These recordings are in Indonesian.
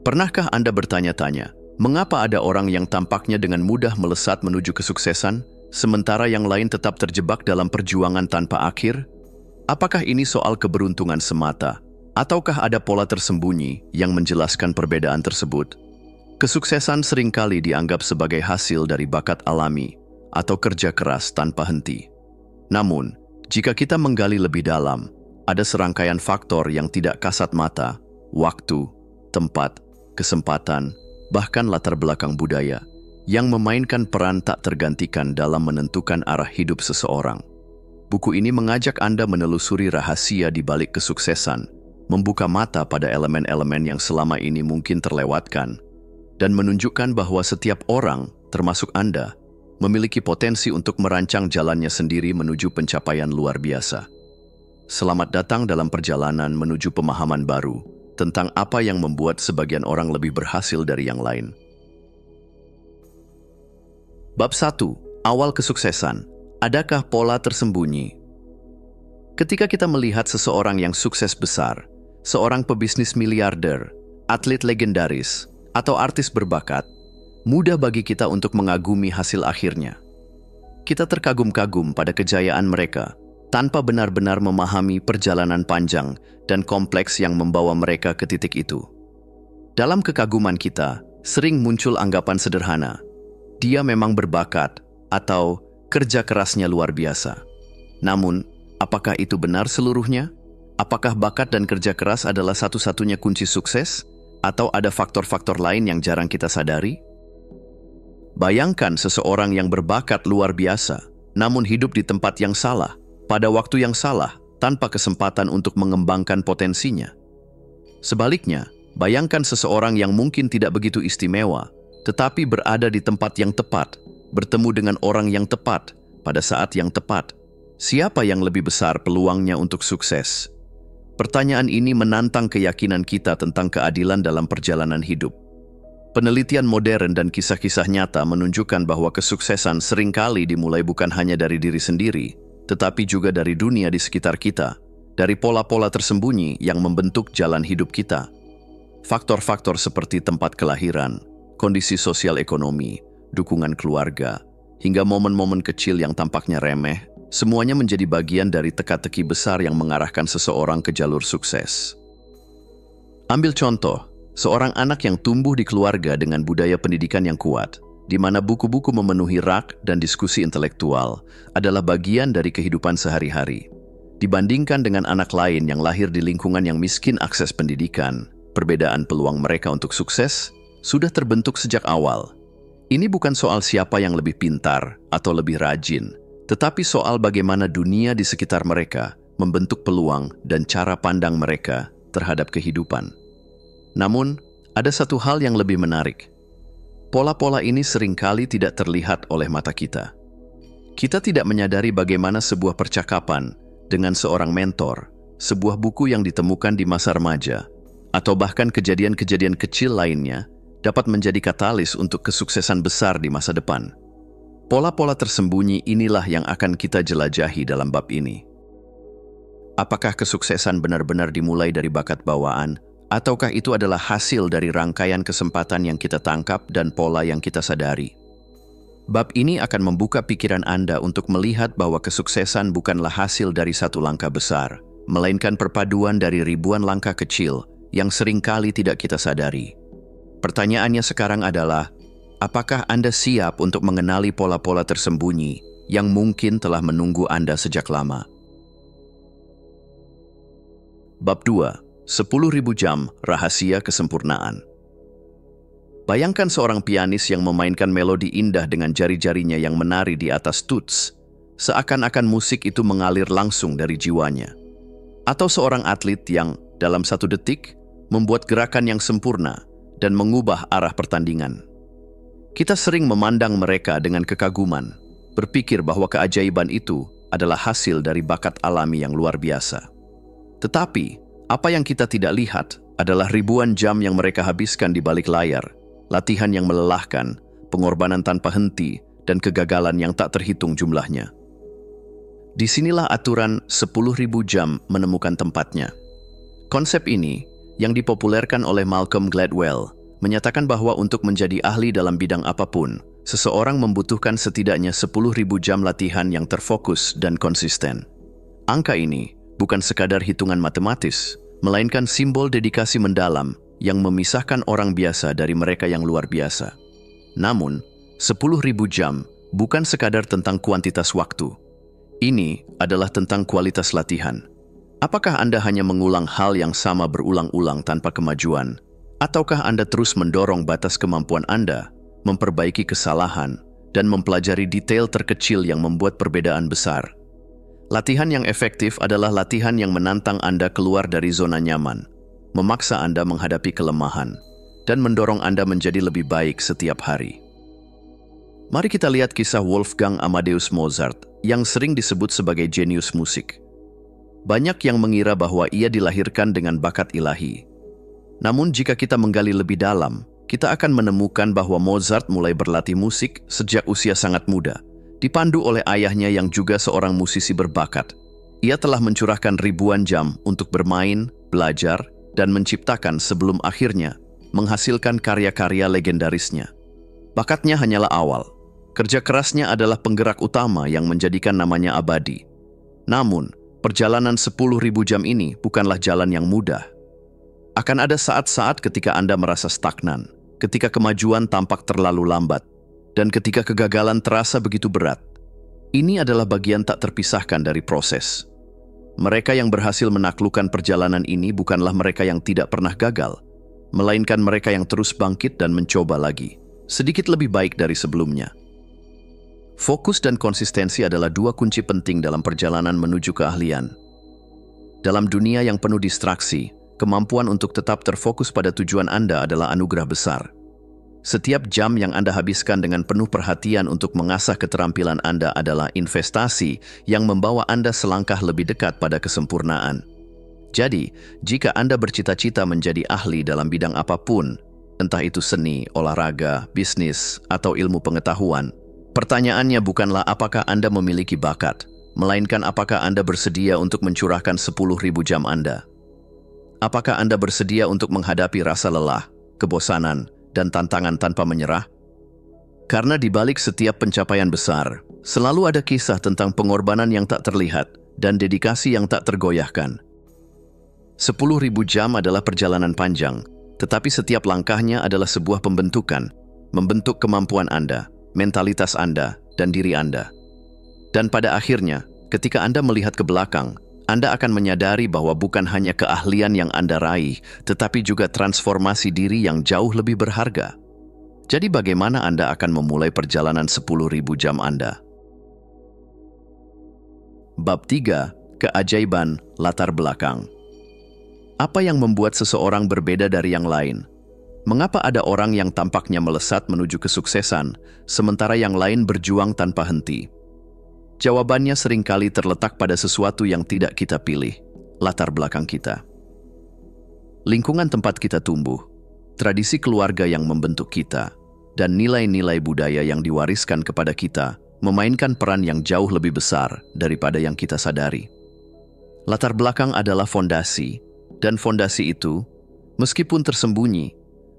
Pernahkah Anda bertanya-tanya, mengapa ada orang yang tampaknya dengan mudah melesat menuju kesuksesan, sementara yang lain tetap terjebak dalam perjuangan tanpa akhir? Apakah ini soal keberuntungan semata, ataukah ada pola tersembunyi yang menjelaskan perbedaan tersebut? Kesuksesan seringkali dianggap sebagai hasil dari bakat alami atau kerja keras tanpa henti. Namun, jika kita menggali lebih dalam, ada serangkaian faktor yang tidak kasat mata, waktu, tempat, kesempatan, bahkan latar belakang budaya, yang memainkan peran tak tergantikan dalam menentukan arah hidup seseorang. Buku ini mengajak Anda menelusuri rahasia di balik kesuksesan, membuka mata pada elemen-elemen yang selama ini mungkin terlewatkan, dan menunjukkan bahwa setiap orang, termasuk Anda, memiliki potensi untuk merancang jalannya sendiri menuju pencapaian luar biasa. Selamat datang dalam perjalanan menuju pemahaman baru tentang apa yang membuat sebagian orang lebih berhasil dari yang lain. Bab 1. Awal kesuksesan. Adakah pola tersembunyi? Ketika kita melihat seseorang yang sukses besar, seorang pebisnis miliarder, atlet legendaris, atau artis berbakat, mudah bagi kita untuk mengagumi hasil akhirnya. Kita terkagum-kagum pada kejayaan mereka, tanpa benar-benar memahami perjalanan panjang dan kompleks yang membawa mereka ke titik itu. Dalam kekaguman kita, sering muncul anggapan sederhana, dia memang berbakat atau kerja kerasnya luar biasa. Namun, apakah itu benar seluruhnya? Apakah bakat dan kerja keras adalah satu-satunya kunci sukses? Atau ada faktor-faktor lain yang jarang kita sadari? Bayangkan seseorang yang berbakat luar biasa, namun hidup di tempat yang salah, pada waktu yang salah, tanpa kesempatan untuk mengembangkan potensinya. Sebaliknya, bayangkan seseorang yang mungkin tidak begitu istimewa, tetapi berada di tempat yang tepat, bertemu dengan orang yang tepat, pada saat yang tepat. Siapa yang lebih besar peluangnya untuk sukses? Pertanyaan ini menantang keyakinan kita tentang keadilan dalam perjalanan hidup. Penelitian modern dan kisah-kisah nyata menunjukkan bahwa kesuksesan seringkali dimulai bukan hanya dari diri sendiri, tetapi juga dari dunia di sekitar kita, dari pola-pola tersembunyi yang membentuk jalan hidup kita. Faktor-faktor seperti tempat kelahiran, kondisi sosial ekonomi, dukungan keluarga, hingga momen-momen kecil yang tampaknya remeh, semuanya menjadi bagian dari teka-teki besar yang mengarahkan seseorang ke jalur sukses. Ambil contoh, seorang anak yang tumbuh di keluarga dengan budaya pendidikan yang kuat, di mana buku-buku memenuhi rak dan diskusi intelektual adalah bagian dari kehidupan sehari-hari. Dibandingkan dengan anak lain yang lahir di lingkungan yang miskin akses pendidikan, perbedaan peluang mereka untuk sukses sudah terbentuk sejak awal. Ini bukan soal siapa yang lebih pintar atau lebih rajin, tetapi soal bagaimana dunia di sekitar mereka membentuk peluang dan cara pandang mereka terhadap kehidupan. Namun, ada satu hal yang lebih menarik. Pola-pola ini seringkali tidak terlihat oleh mata kita. Kita tidak menyadari bagaimana sebuah percakapan dengan seorang mentor, sebuah buku yang ditemukan di masa remaja, atau bahkan kejadian-kejadian kecil lainnya dapat menjadi katalis untuk kesuksesan besar di masa depan. Pola-pola tersembunyi inilah yang akan kita jelajahi dalam bab ini. Apakah kesuksesan benar-benar dimulai dari bakat bawaan, ataukah itu adalah hasil dari rangkaian kesempatan yang kita tangkap dan pola yang kita sadari? Bab ini akan membuka pikiran Anda untuk melihat bahwa kesuksesan bukanlah hasil dari satu langkah besar, melainkan perpaduan dari ribuan langkah kecil yang seringkali tidak kita sadari. Pertanyaannya sekarang adalah, apakah Anda siap untuk mengenali pola-pola tersembunyi yang mungkin telah menunggu Anda sejak lama? Bab 2. 10.000 jam rahasia kesempurnaan. Bayangkan seorang pianis yang memainkan melodi indah dengan jari-jarinya yang menari di atas tuts, seakan-akan musik itu mengalir langsung dari jiwanya. Atau seorang atlet yang, dalam 1 detik, membuat gerakan yang sempurna dan mengubah arah pertandingan. Kita sering memandang mereka dengan kekaguman, berpikir bahwa keajaiban itu adalah hasil dari bakat alami yang luar biasa. Tetapi, apa yang kita tidak lihat adalah ribuan jam yang mereka habiskan di balik layar, latihan yang melelahkan, pengorbanan tanpa henti, dan kegagalan yang tak terhitung jumlahnya. Disinilah aturan 10.000 jam menemukan tempatnya. Konsep ini, yang dipopulerkan oleh Malcolm Gladwell, menyatakan bahwa untuk menjadi ahli dalam bidang apapun, seseorang membutuhkan setidaknya 10.000 jam latihan yang terfokus dan konsisten. Angka ini bukan sekadar hitungan matematis, melainkan simbol dedikasi mendalam yang memisahkan orang biasa dari mereka yang luar biasa. Namun, 10.000 jam bukan sekadar tentang kuantitas waktu. Ini adalah tentang kualitas latihan. Apakah Anda hanya mengulang hal yang sama berulang-ulang tanpa kemajuan? Ataukah Anda terus mendorong batas kemampuan Anda, memperbaiki kesalahan, dan mempelajari detail terkecil yang membuat perbedaan besar? Latihan yang efektif adalah latihan yang menantang Anda keluar dari zona nyaman, memaksa Anda menghadapi kelemahan, dan mendorong Anda menjadi lebih baik setiap hari. Mari kita lihat kisah Wolfgang Amadeus Mozart yang sering disebut sebagai jenius musik. Banyak yang mengira bahwa ia dilahirkan dengan bakat ilahi. Namun jika kita menggali lebih dalam, kita akan menemukan bahwa Mozart mulai berlatih musik sejak usia sangat muda, dipandu oleh ayahnya yang juga seorang musisi berbakat. Ia telah mencurahkan ribuan jam untuk bermain, belajar, dan menciptakan sebelum akhirnya menghasilkan karya-karya legendarisnya. Bakatnya hanyalah awal. Kerja kerasnya adalah penggerak utama yang menjadikan namanya abadi. Namun, perjalanan 10.000 jam ini bukanlah jalan yang mudah. Akan ada saat-saat ketika Anda merasa stagnan, ketika kemajuan tampak terlalu lambat, dan ketika kegagalan terasa begitu berat. Ini adalah bagian tak terpisahkan dari proses. Mereka yang berhasil menaklukkan perjalanan ini bukanlah mereka yang tidak pernah gagal, melainkan mereka yang terus bangkit dan mencoba lagi, sedikit lebih baik dari sebelumnya. Fokus dan konsistensi adalah dua kunci penting dalam perjalanan menuju keahlian. Dalam dunia yang penuh distraksi, kemampuan untuk tetap terfokus pada tujuan Anda adalah anugerah besar. Setiap jam yang Anda habiskan dengan penuh perhatian untuk mengasah keterampilan Anda adalah investasi yang membawa Anda selangkah lebih dekat pada kesempurnaan. Jadi, jika Anda bercita-cita menjadi ahli dalam bidang apapun, entah itu seni, olahraga, bisnis, atau ilmu pengetahuan, pertanyaannya bukanlah apakah Anda memiliki bakat, melainkan apakah Anda bersedia untuk mencurahkan 10.000 jam Anda. Apakah Anda bersedia untuk menghadapi rasa lelah, kebosanan, dan tantangan tanpa menyerah? Karena di balik setiap pencapaian besar, selalu ada kisah tentang pengorbanan yang tak terlihat dan dedikasi yang tak tergoyahkan. 10.000 jam adalah perjalanan panjang, tetapi setiap langkahnya adalah sebuah pembentukan, membentuk kemampuan Anda, mentalitas Anda, dan diri Anda. Dan pada akhirnya, ketika Anda melihat ke belakang, Anda akan menyadari bahwa bukan hanya keahlian yang Anda raih, tetapi juga transformasi diri yang jauh lebih berharga. Jadi bagaimana Anda akan memulai perjalanan 10.000 jam Anda? Bab 3. Keajaiban latar belakang. Apa yang membuat seseorang berbeda dari yang lain? Mengapa ada orang yang tampaknya melesat menuju kesuksesan, sementara yang lain berjuang tanpa henti? Jawabannya seringkali terletak pada sesuatu yang tidak kita pilih, latar belakang kita. Lingkungan tempat kita tumbuh, tradisi keluarga yang membentuk kita, dan nilai-nilai budaya yang diwariskan kepada kita memainkan peran yang jauh lebih besar daripada yang kita sadari. Latar belakang adalah fondasi, dan fondasi itu, meskipun tersembunyi,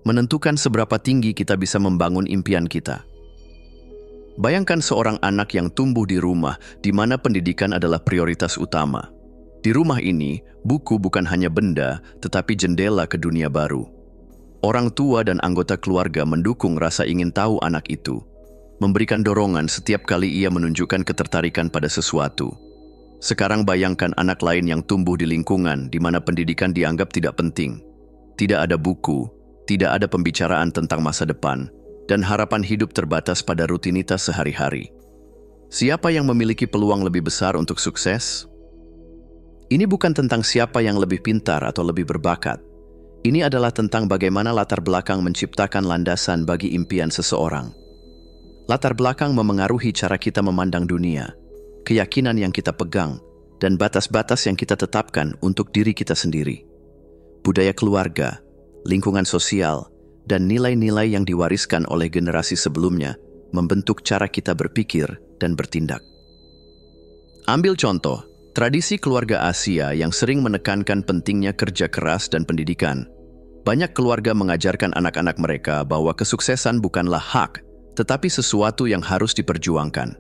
menentukan seberapa tinggi kita bisa membangun impian kita. Bayangkan seorang anak yang tumbuh di rumah di mana pendidikan adalah prioritas utama. Di rumah ini, buku bukan hanya benda, tetapi jendela ke dunia baru. Orang tua dan anggota keluarga mendukung rasa ingin tahu anak itu, memberikan dorongan setiap kali ia menunjukkan ketertarikan pada sesuatu. Sekarang bayangkan anak lain yang tumbuh di lingkungan di mana pendidikan dianggap tidak penting. Tidak ada buku, tidak ada pembicaraan tentang masa depan, dan harapan hidup terbatas pada rutinitas sehari-hari. Siapa yang memiliki peluang lebih besar untuk sukses? Ini bukan tentang siapa yang lebih pintar atau lebih berbakat. Ini adalah tentang bagaimana latar belakang menciptakan landasan bagi impian seseorang. Latar belakang memengaruhi cara kita memandang dunia, keyakinan yang kita pegang, dan batas-batas yang kita tetapkan untuk diri kita sendiri. Budaya keluarga, lingkungan sosial, dan nilai-nilai yang diwariskan oleh generasi sebelumnya membentuk cara kita berpikir dan bertindak. Ambil contoh, tradisi keluarga Asia yang sering menekankan pentingnya kerja keras dan pendidikan. Banyak keluarga mengajarkan anak-anak mereka bahwa kesuksesan bukanlah hak, tetapi sesuatu yang harus diperjuangkan.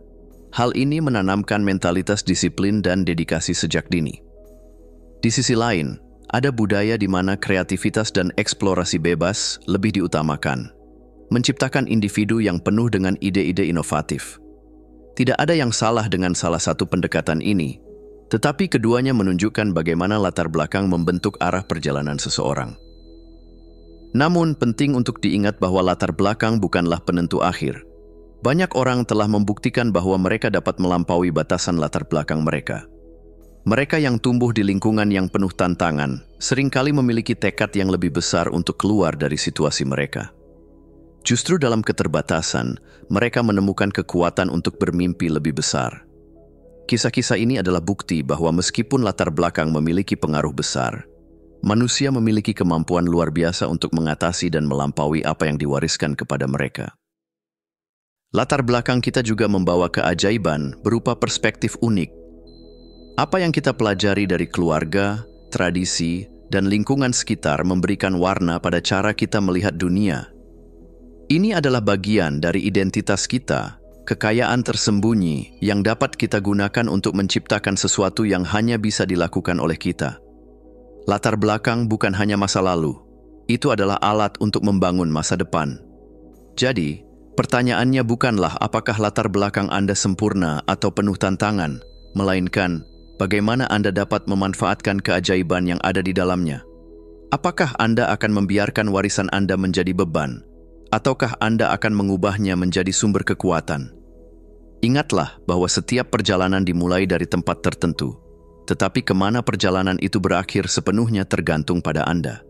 Hal ini menanamkan mentalitas disiplin dan dedikasi sejak dini. Di sisi lain, ada budaya di mana kreativitas dan eksplorasi bebas lebih diutamakan, menciptakan individu yang penuh dengan ide-ide inovatif. Tidak ada yang salah dengan salah satu pendekatan ini, tetapi keduanya menunjukkan bagaimana latar belakang membentuk arah perjalanan seseorang. Namun, penting untuk diingat bahwa latar belakang bukanlah penentu akhir. Banyak orang telah membuktikan bahwa mereka dapat melampaui batasan latar belakang mereka. Mereka yang tumbuh di lingkungan yang penuh tantangan seringkali memiliki tekad yang lebih besar untuk keluar dari situasi mereka. Justru dalam keterbatasan, mereka menemukan kekuatan untuk bermimpi lebih besar. Kisah-kisah ini adalah bukti bahwa meskipun latar belakang memiliki pengaruh besar, manusia memiliki kemampuan luar biasa untuk mengatasi dan melampaui apa yang diwariskan kepada mereka. Latar belakang kita juga membawa keajaiban berupa perspektif unik. Apa yang kita pelajari dari keluarga, tradisi, dan lingkungan sekitar memberikan warna pada cara kita melihat dunia. Ini adalah bagian dari identitas kita, kekayaan tersembunyi yang dapat kita gunakan untuk menciptakan sesuatu yang hanya bisa dilakukan oleh kita. Latar belakang bukan hanya masa lalu, itu adalah alat untuk membangun masa depan. Jadi, pertanyaannya bukanlah apakah latar belakang Anda sempurna atau penuh tantangan, melainkan bagaimana Anda dapat memanfaatkan keajaiban yang ada di dalamnya. Apakah Anda akan membiarkan warisan Anda menjadi beban, ataukah Anda akan mengubahnya menjadi sumber kekuatan? Ingatlah bahwa setiap perjalanan dimulai dari tempat tertentu, tetapi kemana perjalanan itu berakhir sepenuhnya tergantung pada Anda.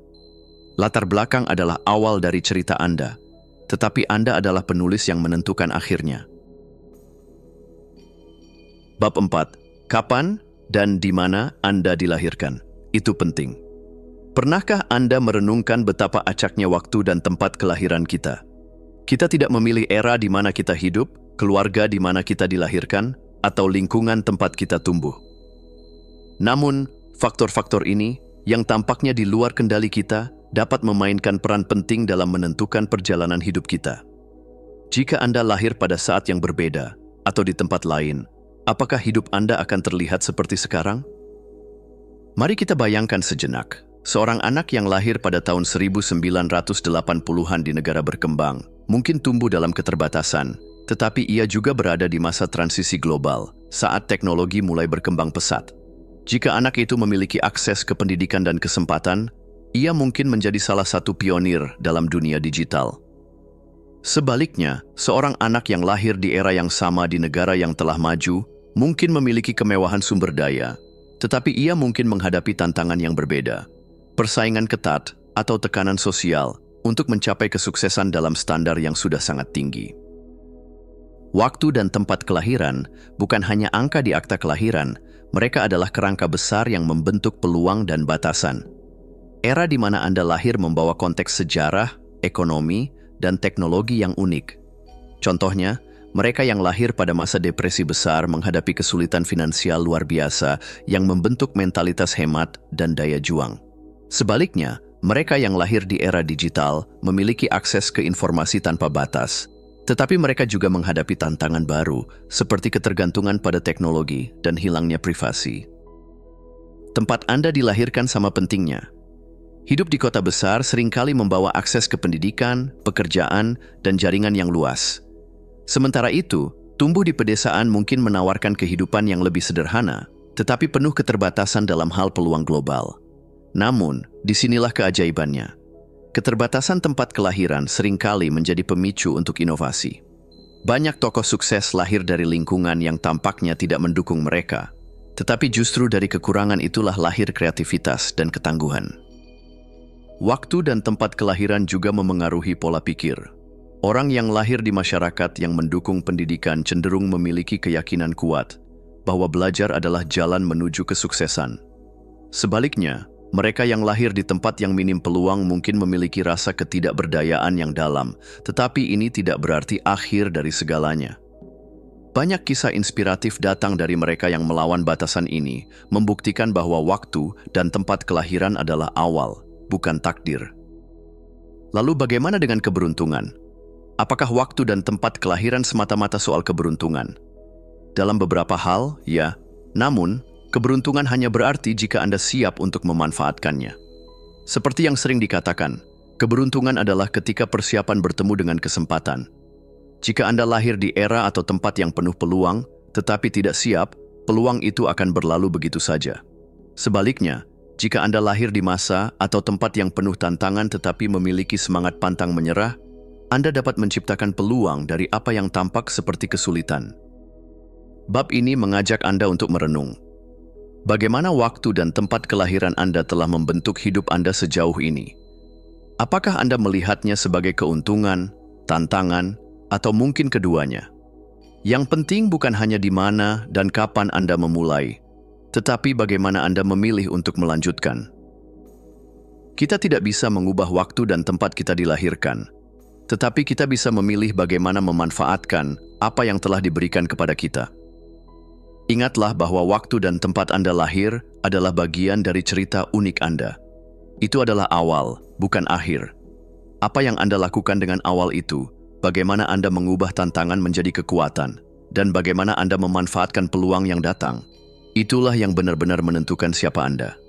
Latar belakang adalah awal dari cerita Anda, tetapi Anda adalah penulis yang menentukan akhirnya. Bab 4. Kapan dan di mana Anda dilahirkan? Itu penting. Pernahkah Anda merenungkan betapa acaknya waktu dan tempat kelahiran kita? Kita tidak memilih era di mana kita hidup, keluarga di mana kita dilahirkan, atau lingkungan tempat kita tumbuh. Namun, faktor-faktor ini, yang tampaknya di luar kendali kita, dapat memainkan peran penting dalam menentukan perjalanan hidup kita. Jika Anda lahir pada saat yang berbeda, atau di tempat lain, apakah hidup Anda akan terlihat seperti sekarang? Mari kita bayangkan sejenak, seorang anak yang lahir pada tahun 1980-an di negara berkembang, mungkin tumbuh dalam keterbatasan, tetapi ia juga berada di masa transisi global, saat teknologi mulai berkembang pesat. Jika anak itu memiliki akses ke pendidikan dan kesempatan, ia mungkin menjadi salah satu pionir dalam dunia digital. Sebaliknya, seorang anak yang lahir di era yang sama di negara yang telah maju, mungkin memiliki kemewahan sumber daya, tetapi ia mungkin menghadapi tantangan yang berbeda, persaingan ketat, atau tekanan sosial untuk mencapai kesuksesan dalam standar yang sudah sangat tinggi. Waktu dan tempat kelahiran bukan hanya angka di akta kelahiran, mereka adalah kerangka besar yang membentuk peluang dan batasan. Era di mana Anda lahir membawa konteks sejarah, ekonomi, dan teknologi yang unik. Contohnya, mereka yang lahir pada masa depresi besar menghadapi kesulitan finansial luar biasa yang membentuk mentalitas hemat dan daya juang. Sebaliknya, mereka yang lahir di era digital memiliki akses ke informasi tanpa batas, tetapi mereka juga menghadapi tantangan baru, seperti ketergantungan pada teknologi dan hilangnya privasi. Tempat Anda dilahirkan sama pentingnya. Hidup di kota besar seringkali membawa akses ke pendidikan, pekerjaan, dan jaringan yang luas. Sementara itu, tumbuh di pedesaan mungkin menawarkan kehidupan yang lebih sederhana, tetapi penuh keterbatasan dalam hal peluang global. Namun, disinilah keajaibannya. Keterbatasan tempat kelahiran seringkali menjadi pemicu untuk inovasi. Banyak tokoh sukses lahir dari lingkungan yang tampaknya tidak mendukung mereka, tetapi justru dari kekurangan itulah lahir kreativitas dan ketangguhan. Waktu dan tempat kelahiran juga memengaruhi pola pikir. Orang yang lahir di masyarakat yang mendukung pendidikan cenderung memiliki keyakinan kuat bahwa belajar adalah jalan menuju kesuksesan. Sebaliknya, mereka yang lahir di tempat yang minim peluang mungkin memiliki rasa ketidakberdayaan yang dalam, tetapi ini tidak berarti akhir dari segalanya. Banyak kisah inspiratif datang dari mereka yang melawan batasan ini, membuktikan bahwa waktu dan tempat kelahiran adalah awal, bukan takdir. Lalu bagaimana dengan keberuntungan? Apakah waktu dan tempat kelahiran semata-mata soal keberuntungan? Dalam beberapa hal, ya. Namun, keberuntungan hanya berarti jika Anda siap untuk memanfaatkannya. Seperti yang sering dikatakan, keberuntungan adalah ketika persiapan bertemu dengan kesempatan. Jika Anda lahir di era atau tempat yang penuh peluang, tetapi tidak siap, peluang itu akan berlalu begitu saja. Sebaliknya, jika Anda lahir di masa atau tempat yang penuh tantangan tetapi memiliki semangat pantang menyerah, Anda dapat menciptakan peluang dari apa yang tampak seperti kesulitan. Bab ini mengajak Anda untuk merenung. Bagaimana waktu dan tempat kelahiran Anda telah membentuk hidup Anda sejauh ini? Apakah Anda melihatnya sebagai keuntungan, tantangan, atau mungkin keduanya? Yang penting bukan hanya di mana dan kapan Anda memulai, tetapi bagaimana Anda memilih untuk melanjutkan. Kita tidak bisa mengubah waktu dan tempat kita dilahirkan, tetapi kita bisa memilih bagaimana memanfaatkan apa yang telah diberikan kepada kita. Ingatlah bahwa waktu dan tempat Anda lahir adalah bagian dari cerita unik Anda. Itu adalah awal, bukan akhir. Apa yang Anda lakukan dengan awal itu, bagaimana Anda mengubah tantangan menjadi kekuatan, dan bagaimana Anda memanfaatkan peluang yang datang. Itulah yang benar-benar menentukan siapa Anda.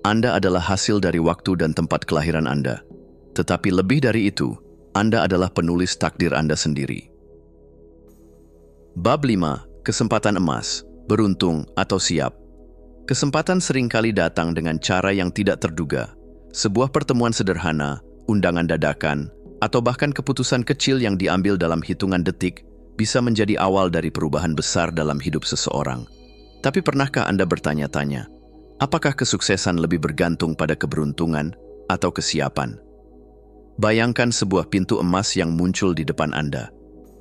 Anda adalah hasil dari waktu dan tempat kelahiran Anda. Tetapi lebih dari itu, Anda adalah penulis takdir Anda sendiri. Bab 5. Kesempatan emas, beruntung atau siap. Kesempatan seringkali datang dengan cara yang tidak terduga. Sebuah pertemuan sederhana, undangan dadakan, atau bahkan keputusan kecil yang diambil dalam hitungan detik bisa menjadi awal dari perubahan besar dalam hidup seseorang. Tapi pernahkah Anda bertanya-tanya, apakah kesuksesan lebih bergantung pada keberuntungan atau kesiapan? Bayangkan sebuah pintu emas yang muncul di depan Anda.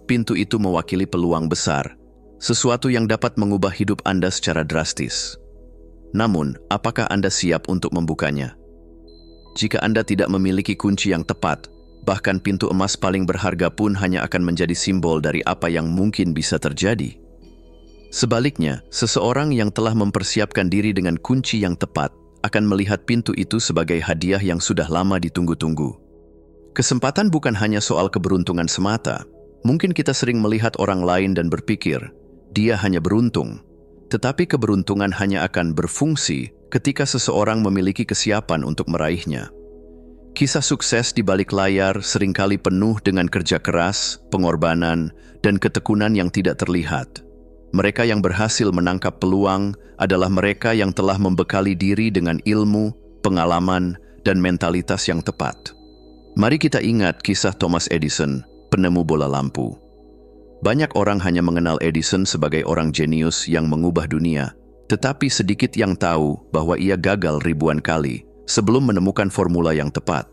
Pintu itu mewakili peluang besar, sesuatu yang dapat mengubah hidup Anda secara drastis. Namun, apakah Anda siap untuk membukanya? Jika Anda tidak memiliki kunci yang tepat, bahkan pintu emas paling berharga pun hanya akan menjadi simbol dari apa yang mungkin bisa terjadi. Sebaliknya, seseorang yang telah mempersiapkan diri dengan kunci yang tepat akan melihat pintu itu sebagai hadiah yang sudah lama ditunggu-tunggu. Kesempatan bukan hanya soal keberuntungan semata. Mungkin kita sering melihat orang lain dan berpikir, dia hanya beruntung. Tetapi keberuntungan hanya akan berfungsi ketika seseorang memiliki kesiapan untuk meraihnya. Kisah sukses di balik layar seringkali penuh dengan kerja keras, pengorbanan, dan ketekunan yang tidak terlihat. Mereka yang berhasil menangkap peluang adalah mereka yang telah membekali diri dengan ilmu, pengalaman, dan mentalitas yang tepat. Mari kita ingat kisah Thomas Edison, penemu bola lampu. Banyak orang hanya mengenal Edison sebagai orang jenius yang mengubah dunia, tetapi sedikit yang tahu bahwa ia gagal ribuan kali sebelum menemukan formula yang tepat.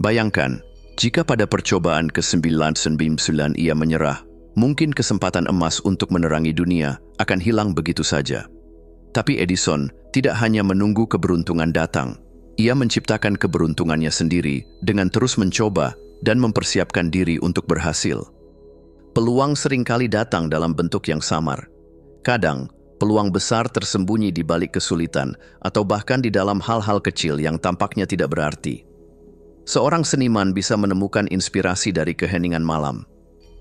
Bayangkan, jika pada percobaan ke-99 ia menyerah, mungkin kesempatan emas untuk menerangi dunia akan hilang begitu saja. Tapi Edison tidak hanya menunggu keberuntungan datang, ia menciptakan keberuntungannya sendiri dengan terus mencoba dan mempersiapkan diri untuk berhasil. Peluang seringkali datang dalam bentuk yang samar. Kadang, peluang besar tersembunyi di balik kesulitan atau bahkan di dalam hal-hal kecil yang tampaknya tidak berarti. Seorang seniman bisa menemukan inspirasi dari keheningan malam.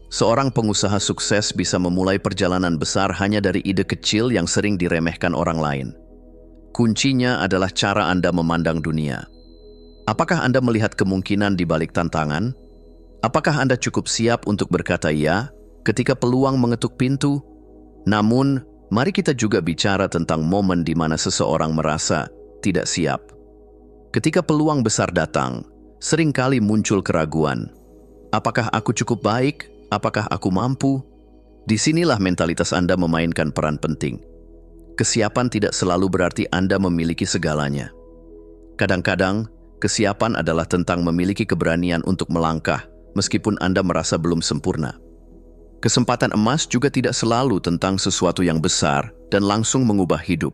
Seorang pengusaha sukses bisa memulai perjalanan besar hanya dari ide kecil yang sering diremehkan orang lain. Kuncinya adalah cara Anda memandang dunia. Apakah Anda melihat kemungkinan di balik tantangan? Apakah Anda cukup siap untuk berkata ya ketika peluang mengetuk pintu? Namun, mari kita juga bicara tentang momen di mana seseorang merasa tidak siap. Ketika peluang besar datang, seringkali muncul keraguan. Apakah aku cukup baik? Apakah aku mampu? Disinilah mentalitas Anda memainkan peran penting. Kesiapan tidak selalu berarti Anda memiliki segalanya. Kadang-kadang, kesiapan adalah tentang memiliki keberanian untuk melangkah, meskipun Anda merasa belum sempurna. Kesempatan emas juga tidak selalu tentang sesuatu yang besar dan langsung mengubah hidup.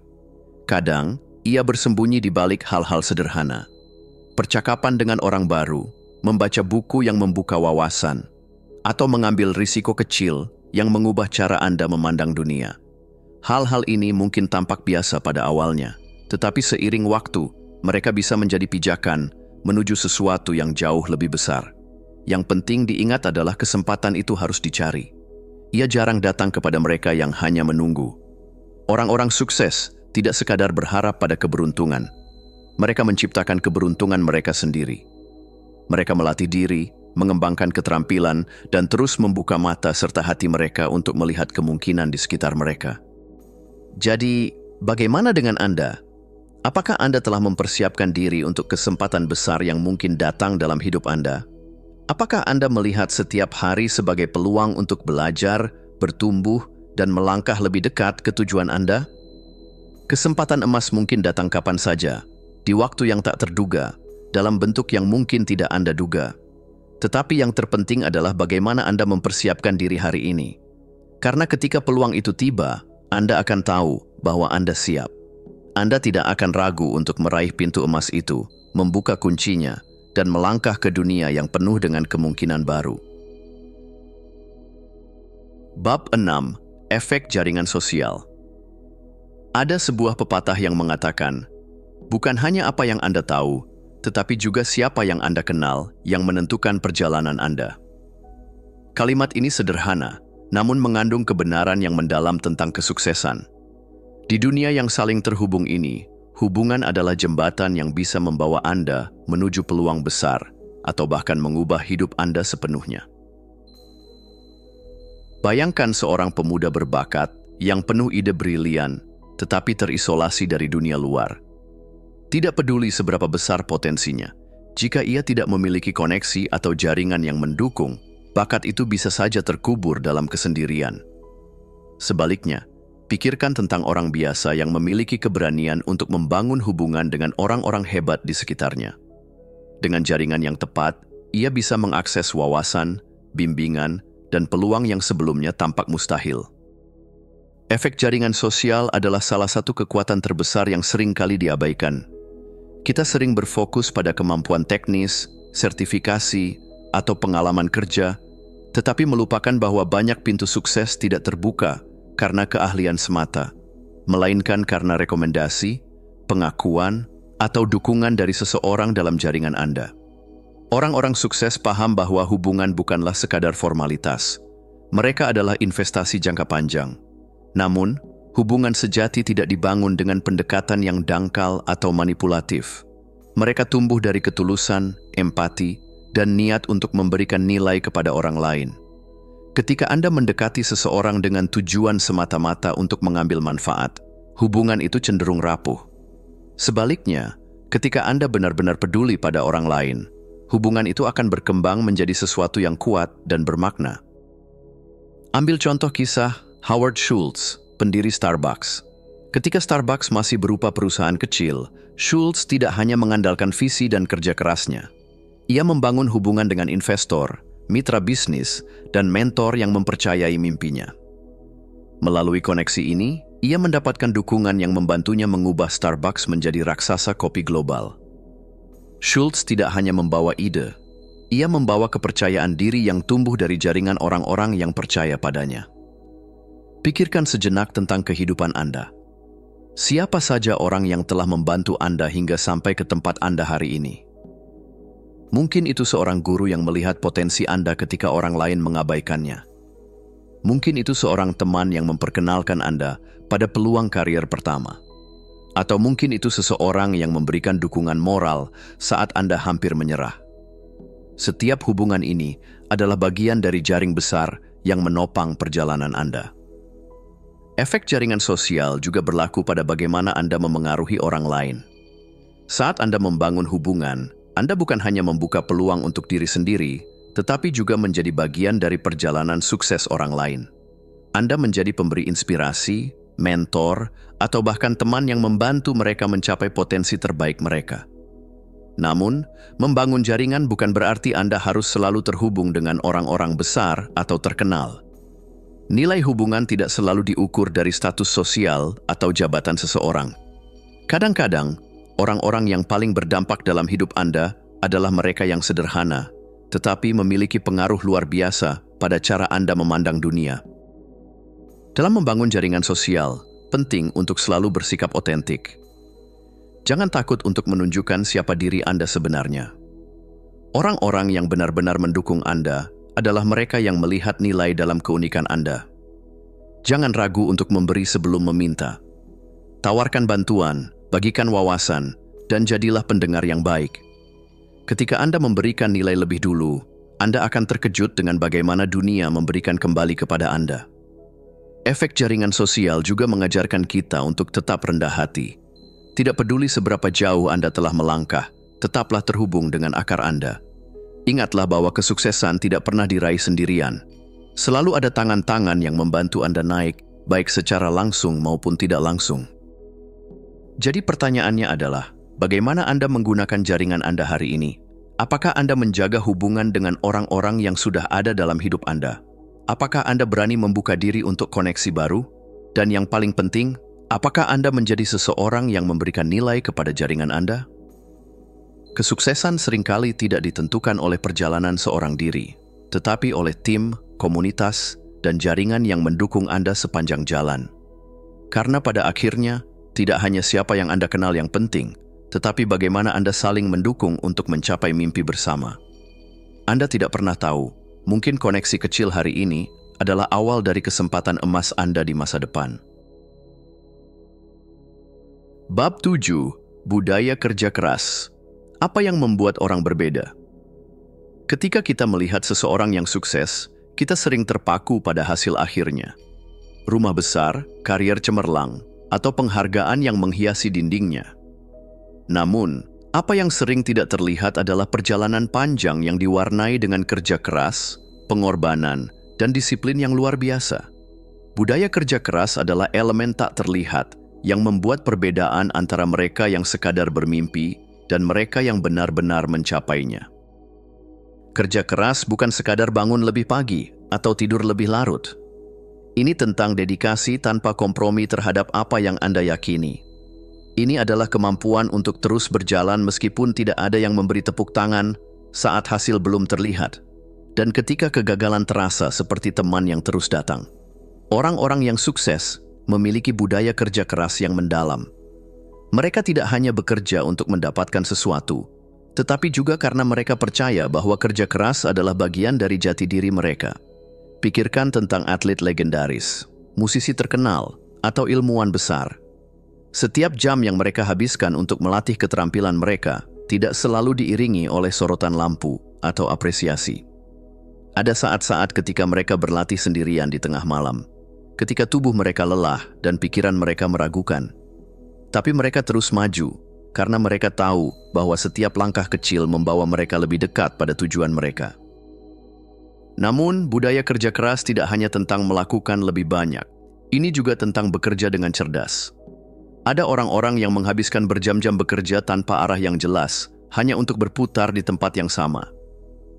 Kadang, ia bersembunyi di balik hal-hal sederhana. Percakapan dengan orang baru, membaca buku yang membuka wawasan, atau mengambil risiko kecil yang mengubah cara Anda memandang dunia. Hal-hal ini mungkin tampak biasa pada awalnya, tetapi seiring waktu, mereka bisa menjadi pijakan, menuju sesuatu yang jauh lebih besar. Yang penting diingat adalah kesempatan itu harus dicari. Ia jarang datang kepada mereka yang hanya menunggu. Orang-orang sukses tidak sekadar berharap pada keberuntungan. Mereka menciptakan keberuntungan mereka sendiri. Mereka melatih diri, mengembangkan keterampilan, dan terus membuka mata serta hati mereka untuk melihat kemungkinan di sekitar mereka. Jadi, bagaimana dengan Anda? Apakah Anda telah mempersiapkan diri untuk kesempatan besar yang mungkin datang dalam hidup Anda? Apakah Anda melihat setiap hari sebagai peluang untuk belajar, bertumbuh, dan melangkah lebih dekat ke tujuan Anda? Kesempatan emas mungkin datang kapan saja, di waktu yang tak terduga, dalam bentuk yang mungkin tidak Anda duga. Tetapi yang terpenting adalah bagaimana Anda mempersiapkan diri hari ini. Karena ketika peluang itu tiba, Anda akan tahu bahwa Anda siap. Anda tidak akan ragu untuk meraih pintu emas itu, membuka kuncinya, dan melangkah ke dunia yang penuh dengan kemungkinan baru. Bab 6. Efek jaringan sosial. Ada sebuah pepatah yang mengatakan, bukan hanya apa yang Anda tahu, tetapi juga siapa yang Anda kenal yang menentukan perjalanan Anda. Kalimat ini sederhana, namun mengandung kebenaran yang mendalam tentang kesuksesan. Di dunia yang saling terhubung ini, hubungan adalah jembatan yang bisa membawa Anda menuju peluang besar atau bahkan mengubah hidup Anda sepenuhnya. Bayangkan seorang pemuda berbakat yang penuh ide brilian, tetapi terisolasi dari dunia luar. Tidak peduli seberapa besar potensinya, jika ia tidak memiliki koneksi atau jaringan yang mendukung, bakat itu bisa saja terkubur dalam kesendirian. Sebaliknya, pikirkan tentang orang biasa yang memiliki keberanian untuk membangun hubungan dengan orang-orang hebat di sekitarnya. Dengan jaringan yang tepat, ia bisa mengakses wawasan, bimbingan, dan peluang yang sebelumnya tampak mustahil. Efek jaringan sosial adalah salah satu kekuatan terbesar yang sering kali diabaikan. Kita sering berfokus pada kemampuan teknis, sertifikasi, atau pengalaman kerja, tetapi melupakan bahwa banyak pintu sukses tidak terbuka karena keahlian semata, melainkan karena rekomendasi, pengakuan, atau dukungan dari seseorang dalam jaringan Anda. Orang-orang sukses paham bahwa hubungan bukanlah sekadar formalitas. Mereka adalah investasi jangka panjang. Namun, hubungan sejati tidak dibangun dengan pendekatan yang dangkal atau manipulatif. Mereka tumbuh dari ketulusan, empati, dan niat untuk memberikan nilai kepada orang lain. Ketika Anda mendekati seseorang dengan tujuan semata-mata untuk mengambil manfaat, hubungan itu cenderung rapuh. Sebaliknya, ketika Anda benar-benar peduli pada orang lain, hubungan itu akan berkembang menjadi sesuatu yang kuat dan bermakna. Ambil contoh kisah Howard Schultz, pendiri Starbucks. Ketika Starbucks masih berupa perusahaan kecil, Schultz tidak hanya mengandalkan visi dan kerja kerasnya. Ia membangun hubungan dengan investor, mitra bisnis, dan mentor yang mempercayai mimpinya. Melalui koneksi ini, ia mendapatkan dukungan yang membantunya mengubah Starbucks menjadi raksasa kopi global. Schultz tidak hanya membawa ide, ia membawa kepercayaan diri yang tumbuh dari jaringan orang-orang yang percaya padanya. Pikirkan sejenak tentang kehidupan Anda. Siapa saja orang yang telah membantu Anda hingga sampai ke tempat Anda hari ini? Mungkin itu seorang guru yang melihat potensi Anda ketika orang lain mengabaikannya. Mungkin itu seorang teman yang memperkenalkan Anda pada peluang karier pertama. Atau mungkin itu seseorang yang memberikan dukungan moral saat Anda hampir menyerah. Setiap hubungan ini adalah bagian dari jaring besar yang menopang perjalanan Anda. Efek jaringan sosial juga berlaku pada bagaimana Anda memengaruhi orang lain. Saat Anda membangun hubungan, Anda bukan hanya membuka peluang untuk diri sendiri, tetapi juga menjadi bagian dari perjalanan sukses orang lain. Anda menjadi pemberi inspirasi, mentor, atau bahkan teman yang membantu mereka mencapai potensi terbaik mereka. Namun, membangun jaringan bukan berarti Anda harus selalu terhubung dengan orang-orang besar atau terkenal. Nilai hubungan tidak selalu diukur dari status sosial atau jabatan seseorang. Kadang-kadang, orang-orang yang paling berdampak dalam hidup Anda adalah mereka yang sederhana, tetapi memiliki pengaruh luar biasa pada cara Anda memandang dunia. Dalam membangun jaringan sosial, penting untuk selalu bersikap otentik. Jangan takut untuk menunjukkan siapa diri Anda sebenarnya. Orang-orang yang benar-benar mendukung Anda adalah mereka yang melihat nilai dalam keunikan Anda. Jangan ragu untuk memberi sebelum meminta. Tawarkan bantuan, bagikan wawasan, dan jadilah pendengar yang baik. Ketika Anda memberikan nilai lebih dulu, Anda akan terkejut dengan bagaimana dunia memberikan kembali kepada Anda. Efek jaringan sosial juga mengajarkan kita untuk tetap rendah hati. Tidak peduli seberapa jauh Anda telah melangkah, tetaplah terhubung dengan akar Anda. Ingatlah bahwa kesuksesan tidak pernah diraih sendirian. Selalu ada tangan-tangan yang membantu Anda naik, baik secara langsung maupun tidak langsung. Jadi pertanyaannya adalah, bagaimana Anda menggunakan jaringan Anda hari ini? Apakah Anda menjaga hubungan dengan orang-orang yang sudah ada dalam hidup Anda? Apakah Anda berani membuka diri untuk koneksi baru? Dan yang paling penting, apakah Anda menjadi seseorang yang memberikan nilai kepada jaringan Anda? Kesuksesan seringkali tidak ditentukan oleh perjalanan seorang diri, tetapi oleh tim, komunitas, dan jaringan yang mendukung Anda sepanjang jalan. Karena pada akhirnya, tidak hanya siapa yang Anda kenal yang penting, tetapi bagaimana Anda saling mendukung untuk mencapai mimpi bersama. Anda tidak pernah tahu, mungkin koneksi kecil hari ini adalah awal dari kesempatan emas Anda di masa depan. Bab 7. Budaya kerja keras. Apa yang membuat orang berbeda? Ketika kita melihat seseorang yang sukses, kita sering terpaku pada hasil akhirnya. Rumah besar, karier cemerlang, atau penghargaan yang menghiasi dindingnya. Namun, apa yang sering tidak terlihat adalah perjalanan panjang yang diwarnai dengan kerja keras, pengorbanan, dan disiplin yang luar biasa. Budaya kerja keras adalah elemen tak terlihat yang membuat perbedaan antara mereka yang sekadar bermimpi dan mereka yang benar-benar mencapainya. Kerja keras bukan sekadar bangun lebih pagi atau tidur lebih larut. Ini tentang dedikasi tanpa kompromi terhadap apa yang Anda yakini. Ini adalah kemampuan untuk terus berjalan meskipun tidak ada yang memberi tepuk tangan saat hasil belum terlihat, dan ketika kegagalan terasa seperti teman yang terus datang. Orang-orang yang sukses memiliki budaya kerja keras yang mendalam. Mereka tidak hanya bekerja untuk mendapatkan sesuatu, tetapi juga karena mereka percaya bahwa kerja keras adalah bagian dari jati diri mereka. Pikirkan tentang atlet legendaris, musisi terkenal, atau ilmuwan besar. Setiap jam yang mereka habiskan untuk melatih keterampilan mereka tidak selalu diiringi oleh sorotan lampu atau apresiasi. Ada saat-saat ketika mereka berlatih sendirian di tengah malam, ketika tubuh mereka lelah dan pikiran mereka meragukan. Tapi mereka terus maju, karena mereka tahu bahwa setiap langkah kecil membawa mereka lebih dekat pada tujuan mereka. Namun, budaya kerja keras tidak hanya tentang melakukan lebih banyak. Ini juga tentang bekerja dengan cerdas. Ada orang-orang yang menghabiskan berjam-jam bekerja tanpa arah yang jelas, hanya untuk berputar di tempat yang sama.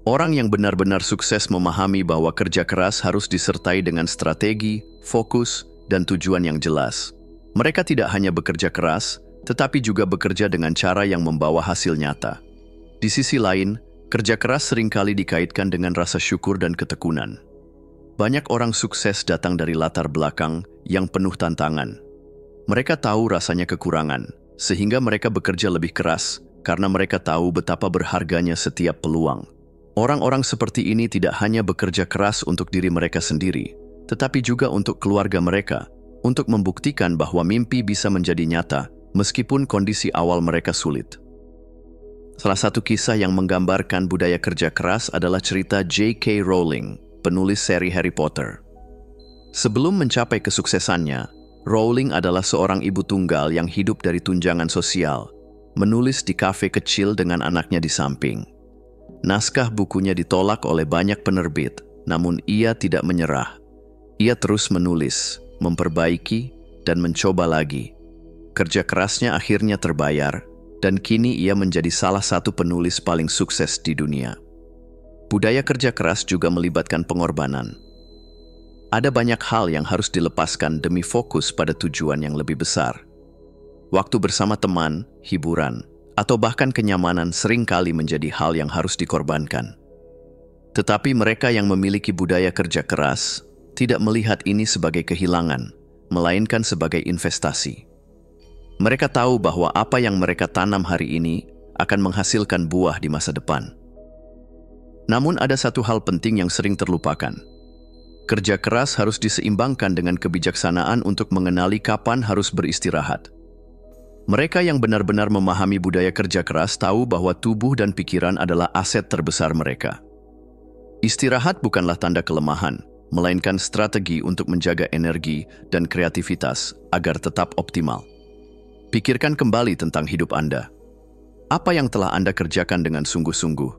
Orang yang benar-benar sukses memahami bahwa kerja keras harus disertai dengan strategi, fokus, dan tujuan yang jelas. Mereka tidak hanya bekerja keras, tetapi juga bekerja dengan cara yang membawa hasil nyata. Di sisi lain, kerja keras seringkali dikaitkan dengan rasa syukur dan ketekunan. Banyak orang sukses datang dari latar belakang yang penuh tantangan. Mereka tahu rasanya kekurangan, sehingga mereka bekerja lebih keras karena mereka tahu betapa berharganya setiap peluang. Orang-orang seperti ini tidak hanya bekerja keras untuk diri mereka sendiri, tetapi juga untuk keluarga mereka, untuk membuktikan bahwa mimpi bisa menjadi nyata meskipun kondisi awal mereka sulit. Salah satu kisah yang menggambarkan budaya kerja keras adalah cerita J.K. Rowling, penulis seri Harry Potter. Sebelum mencapai kesuksesannya, Rowling adalah seorang ibu tunggal yang hidup dari tunjangan sosial, menulis di kafe kecil dengan anaknya di samping. Naskah bukunya ditolak oleh banyak penerbit, namun ia tidak menyerah. Ia terus menulis, memperbaiki, dan mencoba lagi. Kerja kerasnya akhirnya terbayar, dan kini ia menjadi salah satu penulis paling sukses di dunia. Budaya kerja keras juga melibatkan pengorbanan. Ada banyak hal yang harus dilepaskan demi fokus pada tujuan yang lebih besar. Waktu bersama teman, hiburan, atau bahkan kenyamanan seringkali menjadi hal yang harus dikorbankan. Tetapi mereka yang memiliki budaya kerja keras tidak melihat ini sebagai kehilangan, melainkan sebagai investasi. Mereka tahu bahwa apa yang mereka tanam hari ini akan menghasilkan buah di masa depan. Namun ada satu hal penting yang sering terlupakan. Kerja keras harus diseimbangkan dengan kebijaksanaan untuk mengenali kapan harus beristirahat. Mereka yang benar-benar memahami budaya kerja keras tahu bahwa tubuh dan pikiran adalah aset terbesar mereka. Istirahat bukanlah tanda kelemahan, melainkan strategi untuk menjaga energi dan kreativitas agar tetap optimal. Pikirkan kembali tentang hidup Anda. Apa yang telah Anda kerjakan dengan sungguh-sungguh?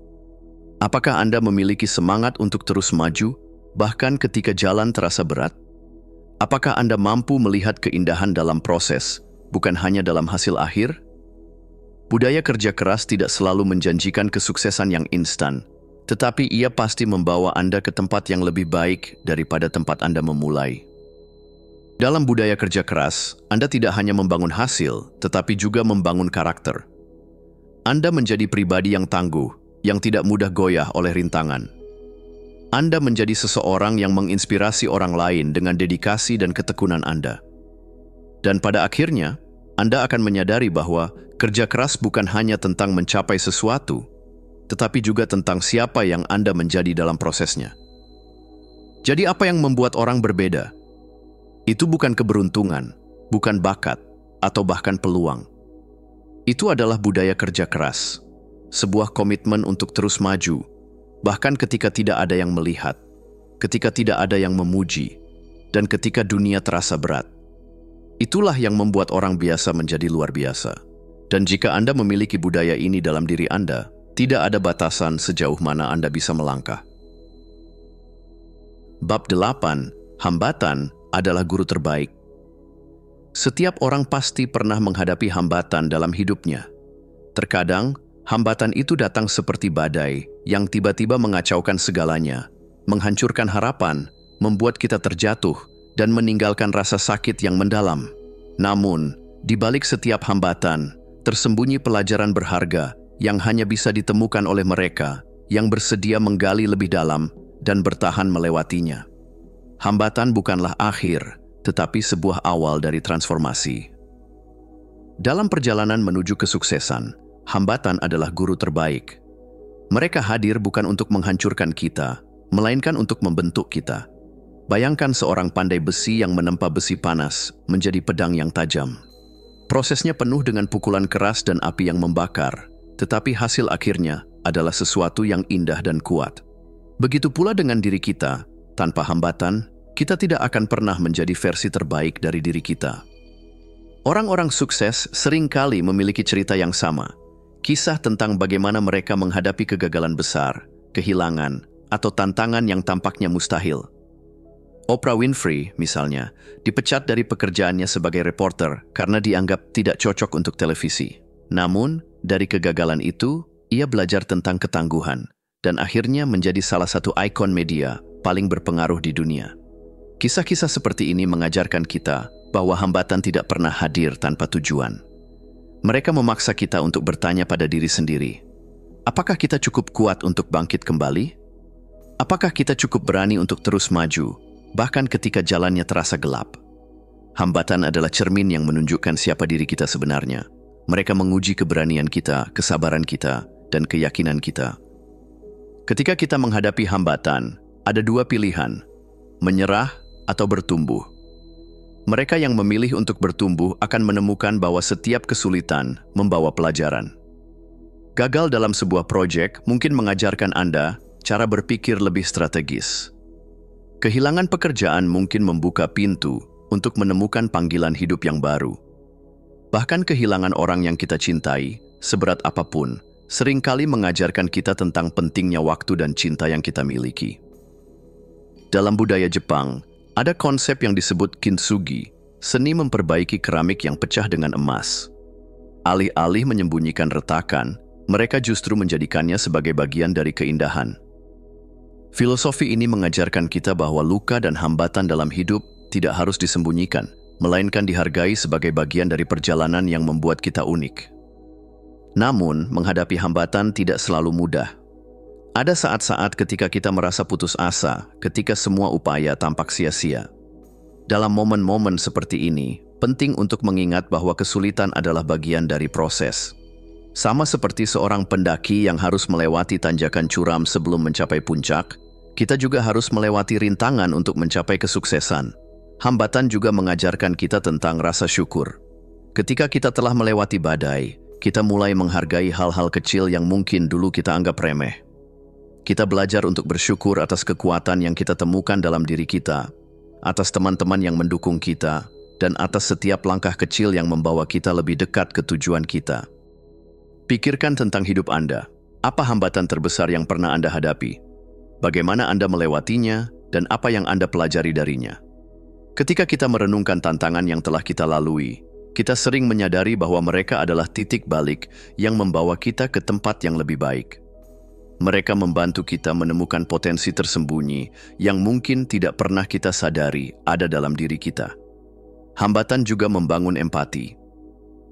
Apakah Anda memiliki semangat untuk terus maju, bahkan ketika jalan terasa berat? Apakah Anda mampu melihat keindahan dalam proses, bukan hanya dalam hasil akhir? Budaya kerja keras tidak selalu menjanjikan kesuksesan yang instan, tetapi ia pasti membawa Anda ke tempat yang lebih baik daripada tempat Anda memulai. Dalam budaya kerja keras, Anda tidak hanya membangun hasil, tetapi juga membangun karakter. Anda menjadi pribadi yang tangguh, yang tidak mudah goyah oleh rintangan. Anda menjadi seseorang yang menginspirasi orang lain dengan dedikasi dan ketekunan Anda. Dan pada akhirnya, Anda akan menyadari bahwa kerja keras bukan hanya tentang mencapai sesuatu, tetapi juga tentang siapa yang Anda menjadi dalam prosesnya. Jadi apa yang membuat orang berbeda? Itu bukan keberuntungan, bukan bakat, atau bahkan peluang. Itu adalah budaya kerja keras, sebuah komitmen untuk terus maju, bahkan ketika tidak ada yang melihat, ketika tidak ada yang memuji, dan ketika dunia terasa berat. Itulah yang membuat orang biasa menjadi luar biasa. Dan jika Anda memiliki budaya ini dalam diri Anda, tidak ada batasan sejauh mana Anda bisa melangkah. Bab 8, Hambatan adalah guru terbaik. Setiap orang pasti pernah menghadapi hambatan dalam hidupnya. Terkadang, hambatan itu datang seperti badai yang tiba-tiba mengacaukan segalanya, menghancurkan harapan, membuat kita terjatuh, dan meninggalkan rasa sakit yang mendalam. Namun, di balik setiap hambatan, tersembunyi pelajaran berharga yang hanya bisa ditemukan oleh mereka yang bersedia menggali lebih dalam dan bertahan melewatinya. Hambatan bukanlah akhir, tetapi sebuah awal dari transformasi. Dalam perjalanan menuju kesuksesan, hambatan adalah guru terbaik. Mereka hadir bukan untuk menghancurkan kita, melainkan untuk membentuk kita. Bayangkan seorang pandai besi yang menempa besi panas menjadi pedang yang tajam. Prosesnya penuh dengan pukulan keras dan api yang membakar, tetapi hasil akhirnya adalah sesuatu yang indah dan kuat. Begitu pula dengan diri kita. Tanpa hambatan, kita tidak akan pernah menjadi versi terbaik dari diri kita. Orang-orang sukses seringkali memiliki cerita yang sama. Kisah tentang bagaimana mereka menghadapi kegagalan besar, kehilangan, atau tantangan yang tampaknya mustahil. Oprah Winfrey, misalnya, dipecat dari pekerjaannya sebagai reporter karena dianggap tidak cocok untuk televisi. Namun, dari kegagalan itu, ia belajar tentang ketangguhan dan akhirnya menjadi salah satu ikon media paling berpengaruh di dunia. Kisah-kisah seperti ini mengajarkan kita bahwa hambatan tidak pernah hadir tanpa tujuan. Mereka memaksa kita untuk bertanya pada diri sendiri, apakah kita cukup kuat untuk bangkit kembali? Apakah kita cukup berani untuk terus maju, bahkan ketika jalannya terasa gelap? Hambatan adalah cermin yang menunjukkan siapa diri kita sebenarnya. Mereka menguji keberanian kita, kesabaran kita, dan keyakinan kita. Ketika kita menghadapi hambatan, ada dua pilihan, menyerah atau bertumbuh. Mereka yang memilih untuk bertumbuh akan menemukan bahwa setiap kesulitan membawa pelajaran. Gagal dalam sebuah proyek mungkin mengajarkan Anda cara berpikir lebih strategis. Kehilangan pekerjaan mungkin membuka pintu untuk menemukan panggilan hidup yang baru. Bahkan kehilangan orang yang kita cintai, seberat apapun, seringkali mengajarkan kita tentang pentingnya waktu dan cinta yang kita miliki. Dalam budaya Jepang, ada konsep yang disebut kintsugi, seni memperbaiki keramik yang pecah dengan emas. Alih-alih menyembunyikan retakan, mereka justru menjadikannya sebagai bagian dari keindahan. Filosofi ini mengajarkan kita bahwa luka dan hambatan dalam hidup tidak harus disembunyikan, melainkan dihargai sebagai bagian dari perjalanan yang membuat kita unik. Namun, menghadapi hambatan tidak selalu mudah. Ada saat-saat ketika kita merasa putus asa, ketika semua upaya tampak sia-sia. Dalam momen-momen seperti ini, penting untuk mengingat bahwa kesulitan adalah bagian dari proses. Sama seperti seorang pendaki yang harus melewati tanjakan curam sebelum mencapai puncak, kita juga harus melewati rintangan untuk mencapai kesuksesan. Hambatan juga mengajarkan kita tentang rasa syukur. Ketika kita telah melewati badai, kita mulai menghargai hal-hal kecil yang mungkin dulu kita anggap remeh. Kita belajar untuk bersyukur atas kekuatan yang kita temukan dalam diri kita, atas teman-teman yang mendukung kita, dan atas setiap langkah kecil yang membawa kita lebih dekat ke tujuan kita. Pikirkan tentang hidup Anda. Apa hambatan terbesar yang pernah Anda hadapi? Bagaimana Anda melewatinya, dan apa yang Anda pelajari darinya? Ketika kita merenungkan tantangan yang telah kita lalui, kita sering menyadari bahwa mereka adalah titik balik yang membawa kita ke tempat yang lebih baik. Mereka membantu kita menemukan potensi tersembunyi yang mungkin tidak pernah kita sadari ada dalam diri kita. Hambatan juga membangun empati.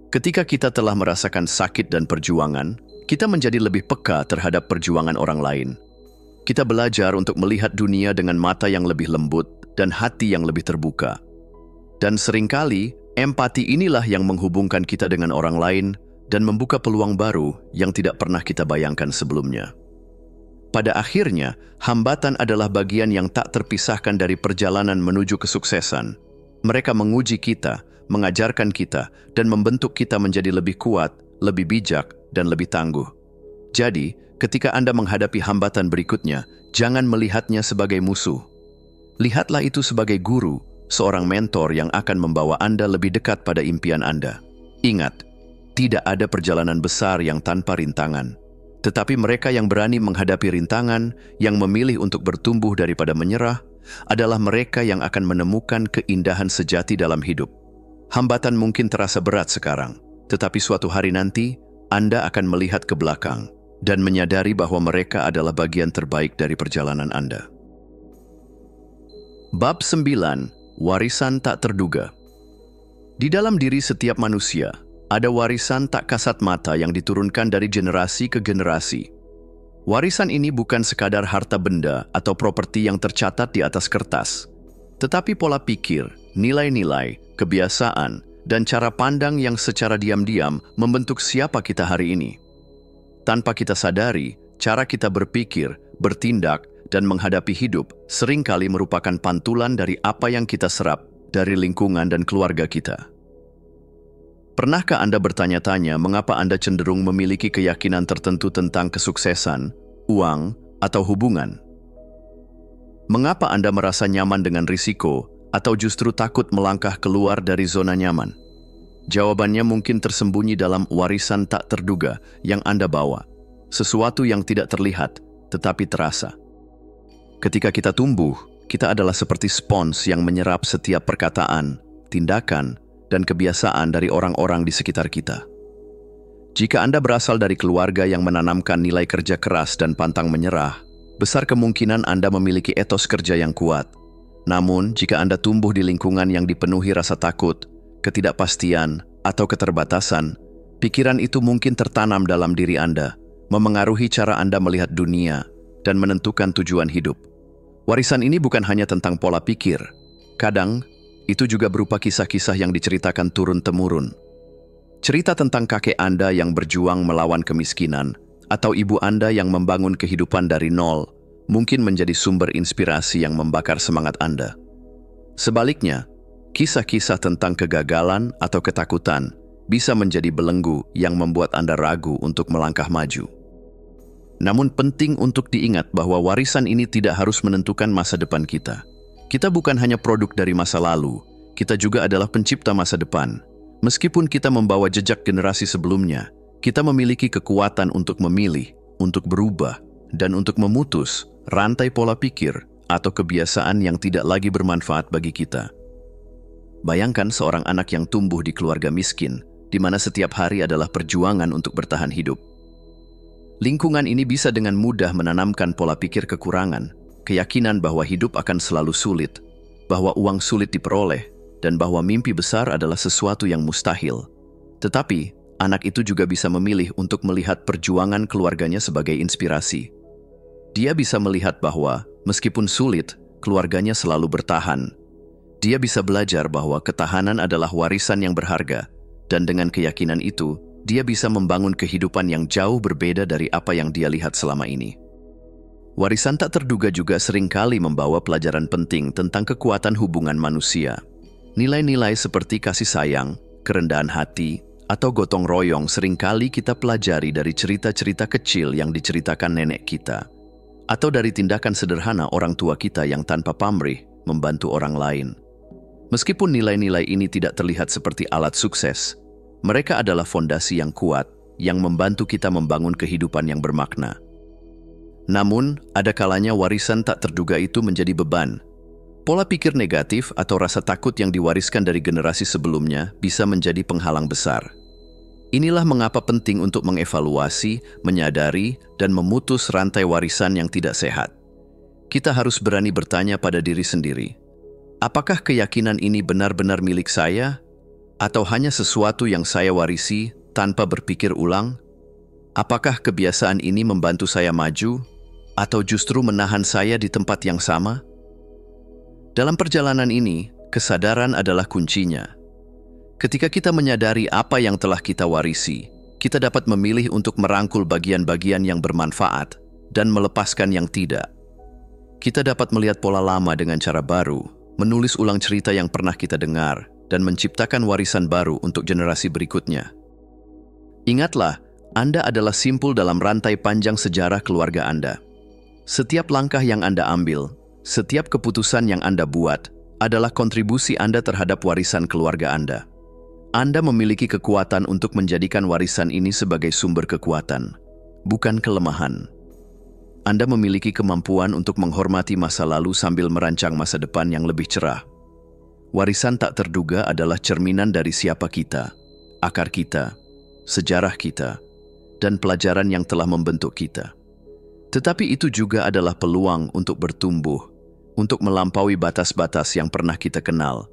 Ketika kita telah merasakan sakit dan perjuangan, kita menjadi lebih peka terhadap perjuangan orang lain. Kita belajar untuk melihat dunia dengan mata yang lebih lembut dan hati yang lebih terbuka. Dan seringkali, empati inilah yang menghubungkan kita dengan orang lain dan membuka peluang baru yang tidak pernah kita bayangkan sebelumnya. Pada akhirnya, hambatan adalah bagian yang tak terpisahkan dari perjalanan menuju kesuksesan. Mereka menguji kita, mengajarkan kita, dan membentuk kita menjadi lebih kuat, lebih bijak, dan lebih tangguh. Jadi, ketika Anda menghadapi hambatan berikutnya, jangan melihatnya sebagai musuh. Lihatlah itu sebagai guru, seorang mentor yang akan membawa Anda lebih dekat pada impian Anda. Ingat, tidak ada perjalanan besar yang tanpa rintangan. Tetapi mereka yang berani menghadapi rintangan, yang memilih untuk bertumbuh daripada menyerah, adalah mereka yang akan menemukan keindahan sejati dalam hidup. Hambatan mungkin terasa berat sekarang, tetapi suatu hari nanti, Anda akan melihat ke belakang dan menyadari bahwa mereka adalah bagian terbaik dari perjalanan Anda. Bab 9. Warisan tak terduga. Di dalam diri setiap manusia, ada warisan tak kasat mata yang diturunkan dari generasi ke generasi. Warisan ini bukan sekadar harta benda atau properti yang tercatat di atas kertas, tetapi pola pikir, nilai-nilai, kebiasaan, dan cara pandang yang secara diam-diam membentuk siapa kita hari ini. Tanpa kita sadari, cara kita berpikir, bertindak, dan menghadapi hidup seringkali merupakan pantulan dari apa yang kita serap dari lingkungan dan keluarga kita. Pernahkah Anda bertanya-tanya mengapa Anda cenderung memiliki keyakinan tertentu tentang kesuksesan, uang, atau hubungan? Mengapa Anda merasa nyaman dengan risiko, atau justru takut melangkah keluar dari zona nyaman? Jawabannya mungkin tersembunyi dalam warisan tak terduga yang Anda bawa, sesuatu yang tidak terlihat tetapi terasa. Ketika kita tumbuh, kita adalah seperti spons yang menyerap setiap perkataan, tindakan, dan kebiasaan dari orang-orang di sekitar kita. Jika Anda berasal dari keluarga yang menanamkan nilai kerja keras dan pantang menyerah, besar kemungkinan Anda memiliki etos kerja yang kuat. Namun, jika Anda tumbuh di lingkungan yang dipenuhi rasa takut, ketidakpastian, atau keterbatasan, pikiran itu mungkin tertanam dalam diri Anda, memengaruhi cara Anda melihat dunia, dan menentukan tujuan hidup. Warisan ini bukan hanya tentang pola pikir. Kadang, itu juga berupa kisah-kisah yang diceritakan turun-temurun. Cerita tentang kakek Anda yang berjuang melawan kemiskinan, atau ibu Anda yang membangun kehidupan dari nol, mungkin menjadi sumber inspirasi yang membakar semangat Anda. Sebaliknya, kisah-kisah tentang kegagalan atau ketakutan bisa menjadi belenggu yang membuat Anda ragu untuk melangkah maju. Namun penting untuk diingat bahwa warisan ini tidak harus menentukan masa depan kita. Kita bukan hanya produk dari masa lalu, kita juga adalah pencipta masa depan. Meskipun kita membawa jejak generasi sebelumnya, kita memiliki kekuatan untuk memilih, untuk berubah, dan untuk memutus rantai pola pikir atau kebiasaan yang tidak lagi bermanfaat bagi kita. Bayangkan seorang anak yang tumbuh di keluarga miskin, di mana setiap hari adalah perjuangan untuk bertahan hidup. Lingkungan ini bisa dengan mudah menanamkan pola pikir kekurangan, keyakinan bahwa hidup akan selalu sulit, bahwa uang sulit diperoleh, dan bahwa mimpi besar adalah sesuatu yang mustahil. Tetapi, anak itu juga bisa memilih untuk melihat perjuangan keluarganya sebagai inspirasi. Dia bisa melihat bahwa, meskipun sulit, keluarganya selalu bertahan. Dia bisa belajar bahwa ketahanan adalah warisan yang berharga, dan dengan keyakinan itu, dia bisa membangun kehidupan yang jauh berbeda dari apa yang dia lihat selama ini. Warisan tak terduga juga seringkali membawa pelajaran penting tentang kekuatan hubungan manusia. Nilai-nilai seperti kasih sayang, kerendahan hati, atau gotong royong seringkali kita pelajari dari cerita-cerita kecil yang diceritakan nenek kita, atau dari tindakan sederhana orang tua kita yang tanpa pamrih membantu orang lain. Meskipun nilai-nilai ini tidak terlihat seperti alat sukses, mereka adalah fondasi yang kuat yang membantu kita membangun kehidupan yang bermakna. Namun, ada kalanya warisan tak terduga itu menjadi beban. Pola pikir negatif atau rasa takut yang diwariskan dari generasi sebelumnya bisa menjadi penghalang besar. Inilah mengapa penting untuk mengevaluasi, menyadari, dan memutus rantai warisan yang tidak sehat. Kita harus berani bertanya pada diri sendiri, apakah keyakinan ini benar-benar milik saya? Atau hanya sesuatu yang saya warisi tanpa berpikir ulang? Apakah kebiasaan ini membantu saya maju? Atau justru menahan saya di tempat yang sama? Dalam perjalanan ini, kesadaran adalah kuncinya. Ketika kita menyadari apa yang telah kita warisi, kita dapat memilih untuk merangkul bagian-bagian yang bermanfaat dan melepaskan yang tidak. Kita dapat melihat pola lama dengan cara baru, menulis ulang cerita yang pernah kita dengar, dan menciptakan warisan baru untuk generasi berikutnya. Ingatlah, Anda adalah simpul dalam rantai panjang sejarah keluarga Anda. Setiap langkah yang Anda ambil, setiap keputusan yang Anda buat, adalah kontribusi Anda terhadap warisan keluarga Anda. Anda memiliki kekuatan untuk menjadikan warisan ini sebagai sumber kekuatan, bukan kelemahan. Anda memiliki kemampuan untuk menghormati masa lalu sambil merancang masa depan yang lebih cerah. Warisan tak terduga adalah cerminan dari siapa kita, akar kita, sejarah kita, dan pelajaran yang telah membentuk kita. Tetapi itu juga adalah peluang untuk bertumbuh, untuk melampaui batas-batas yang pernah kita kenal,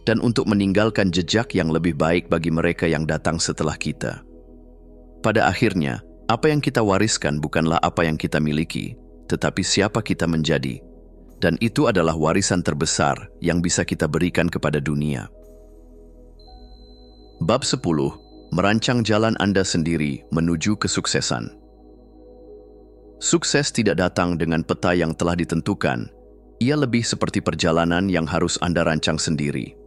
dan untuk meninggalkan jejak yang lebih baik bagi mereka yang datang setelah kita. Pada akhirnya, apa yang kita wariskan bukanlah apa yang kita miliki, tetapi siapa kita menjadi. Dan itu adalah warisan terbesar yang bisa kita berikan kepada dunia. Bab 10. Merancang jalan Anda sendiri menuju kesuksesan. Sukses tidak datang dengan peta yang telah ditentukan. Ia lebih seperti perjalanan yang harus Anda rancang sendiri.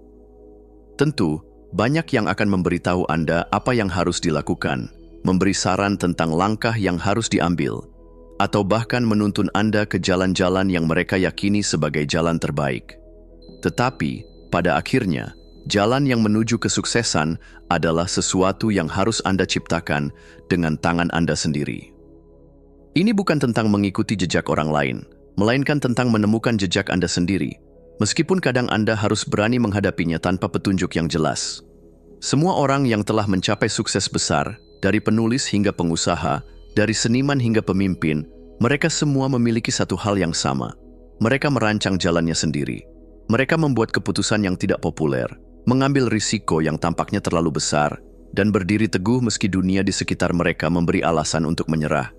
Tentu, banyak yang akan memberitahu Anda apa yang harus dilakukan, memberi saran tentang langkah yang harus diambil, atau bahkan menuntun Anda ke jalan-jalan yang mereka yakini sebagai jalan terbaik. Tetapi, pada akhirnya, jalan yang menuju kesuksesan adalah sesuatu yang harus Anda ciptakan dengan tangan Anda sendiri. Ini bukan tentang mengikuti jejak orang lain, melainkan tentang menemukan jejak Anda sendiri, meskipun kadang Anda harus berani menghadapinya tanpa petunjuk yang jelas. Semua orang yang telah mencapai sukses besar, dari penulis hingga pengusaha, dari seniman hingga pemimpin, mereka semua memiliki satu hal yang sama. Mereka merancang jalannya sendiri. Mereka membuat keputusan yang tidak populer, mengambil risiko yang tampaknya terlalu besar, dan berdiri teguh meski dunia di sekitar mereka memberi alasan untuk menyerah.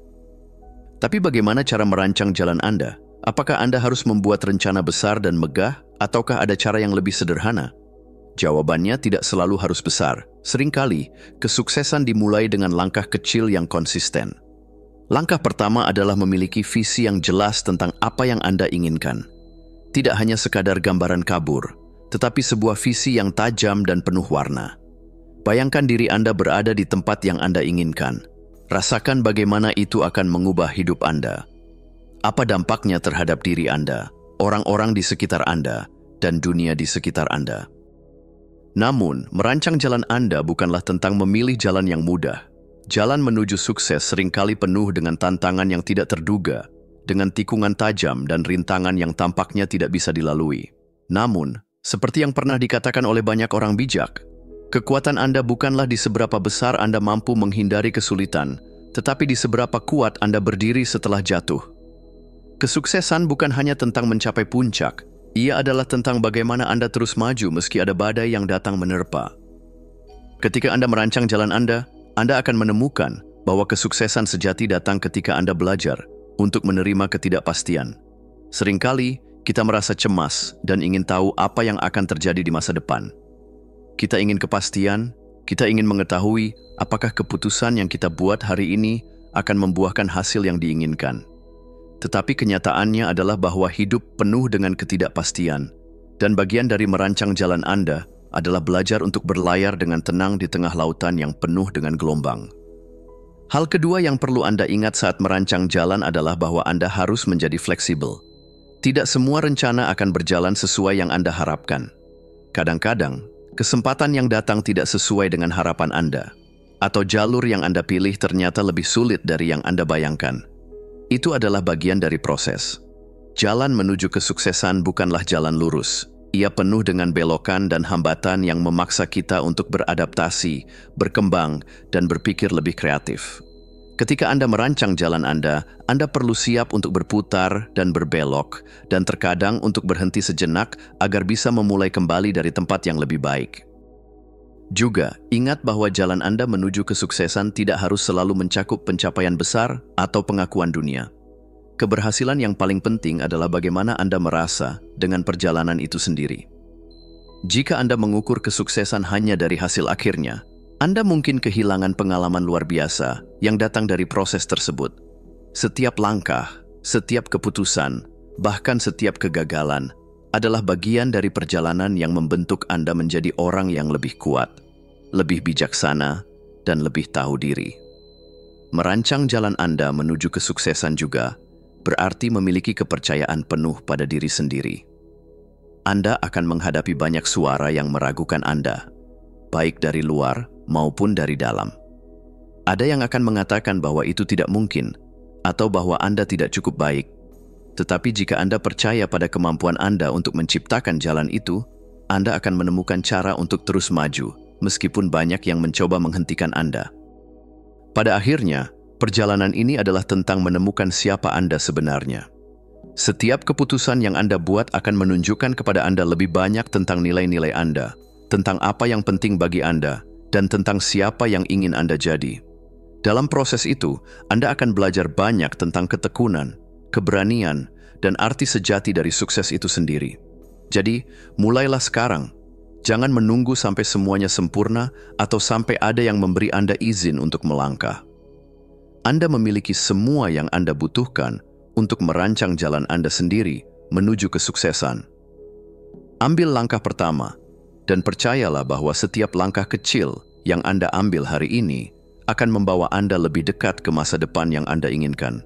Tapi bagaimana cara merancang jalan Anda? Apakah Anda harus membuat rencana besar dan megah, ataukah ada cara yang lebih sederhana? Jawabannya tidak selalu harus besar. Seringkali, kesuksesan dimulai dengan langkah kecil yang konsisten. Langkah pertama adalah memiliki visi yang jelas tentang apa yang Anda inginkan. Tidak hanya sekadar gambaran kabur, tetapi sebuah visi yang tajam dan penuh warna. Bayangkan diri Anda berada di tempat yang Anda inginkan. Rasakan bagaimana itu akan mengubah hidup Anda. Apa dampaknya terhadap diri Anda, orang-orang di sekitar Anda, dan dunia di sekitar Anda. Namun, merancang jalan Anda bukanlah tentang memilih jalan yang mudah. Jalan menuju sukses seringkali penuh dengan tantangan yang tidak terduga, dengan tikungan tajam dan rintangan yang tampaknya tidak bisa dilalui. Namun, seperti yang pernah dikatakan oleh banyak orang bijak, kekuatan Anda bukanlah di seberapa besar Anda mampu menghindari kesulitan, tetapi di seberapa kuat Anda berdiri setelah jatuh. Kesuksesan bukan hanya tentang mencapai puncak, ia adalah tentang bagaimana Anda terus maju meski ada badai yang datang menerpa. Ketika Anda merancang jalan Anda akan menemukan bahwa kesuksesan sejati datang ketika Anda belajar untuk menerima ketidakpastian. Seringkali, Kita merasa cemas dan ingin tahu apa yang akan terjadi di masa depan. Kita ingin kepastian, kita ingin mengetahui apakah keputusan yang kita buat hari ini akan membuahkan hasil yang diinginkan. Tetapi kenyataannya adalah bahwa hidup penuh dengan ketidakpastian, dan bagian dari merancang jalan Anda adalah belajar untuk berlayar dengan tenang di tengah lautan yang penuh dengan gelombang. Hal kedua yang perlu Anda ingat saat merancang jalan adalah bahwa Anda harus menjadi fleksibel. Tidak semua rencana akan berjalan sesuai yang Anda harapkan. Kadang-kadang, kesempatan yang datang tidak sesuai dengan harapan Anda, atau jalur yang Anda pilih ternyata lebih sulit dari yang Anda bayangkan. Itu adalah bagian dari proses. Jalan menuju kesuksesan bukanlah jalan lurus. Ia penuh dengan belokan dan hambatan yang memaksa kita untuk beradaptasi, berkembang, dan berpikir lebih kreatif. Ketika Anda merancang jalan Anda perlu siap untuk berputar dan berbelok, dan terkadang untuk berhenti sejenak agar bisa memulai kembali dari tempat yang lebih baik. Juga, ingat bahwa jalan Anda menuju kesuksesan tidak harus selalu mencakup pencapaian besar atau pengakuan dunia. Keberhasilan yang paling penting adalah bagaimana Anda merasa dengan perjalanan itu sendiri. Jika Anda mengukur kesuksesan hanya dari hasil akhirnya, Anda mungkin kehilangan pengalaman luar biasa yang datang dari proses tersebut. Setiap langkah, setiap keputusan, bahkan setiap kegagalan adalah bagian dari perjalanan yang membentuk Anda menjadi orang yang lebih kuat, lebih bijaksana, dan lebih tahu diri. Merancang jalan Anda menuju kesuksesan juga berarti memiliki kepercayaan penuh pada diri sendiri. Anda akan menghadapi banyak suara yang meragukan Anda, baik dari luar maupun dari dalam. Ada yang akan mengatakan bahwa itu tidak mungkin, atau bahwa Anda tidak cukup baik. Tetapi jika Anda percaya pada kemampuan Anda untuk menciptakan jalan itu, Anda akan menemukan cara untuk terus maju, meskipun banyak yang mencoba menghentikan Anda. Pada akhirnya, perjalanan ini adalah tentang menemukan siapa Anda sebenarnya. Setiap keputusan yang Anda buat akan menunjukkan kepada Anda lebih banyak tentang nilai-nilai Anda, tentang apa yang penting bagi Anda, dan tentang siapa yang ingin Anda jadi. Dalam proses itu, Anda akan belajar banyak tentang ketekunan, keberanian, dan arti sejati dari sukses itu sendiri. Jadi, mulailah sekarang. Jangan menunggu sampai semuanya sempurna atau sampai ada yang memberi Anda izin untuk melangkah. Anda memiliki semua yang Anda butuhkan untuk merancang jalan Anda sendiri menuju kesuksesan. Ambil langkah pertama, dan percayalah bahwa setiap langkah kecil yang Anda ambil hari ini akan membawa Anda lebih dekat ke masa depan yang Anda inginkan.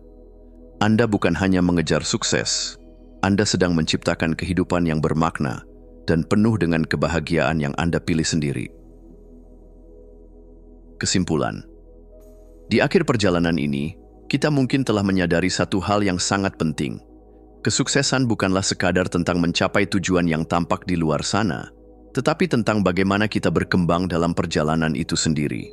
Anda bukan hanya mengejar sukses, Anda sedang menciptakan kehidupan yang bermakna dan penuh dengan kebahagiaan yang Anda pilih sendiri. Kesimpulan. Di akhir perjalanan ini, kita mungkin telah menyadari satu hal yang sangat penting. Kesuksesan bukanlah sekadar tentang mencapai tujuan yang tampak di luar sana, tetapi tentang bagaimana kita berkembang dalam perjalanan itu sendiri.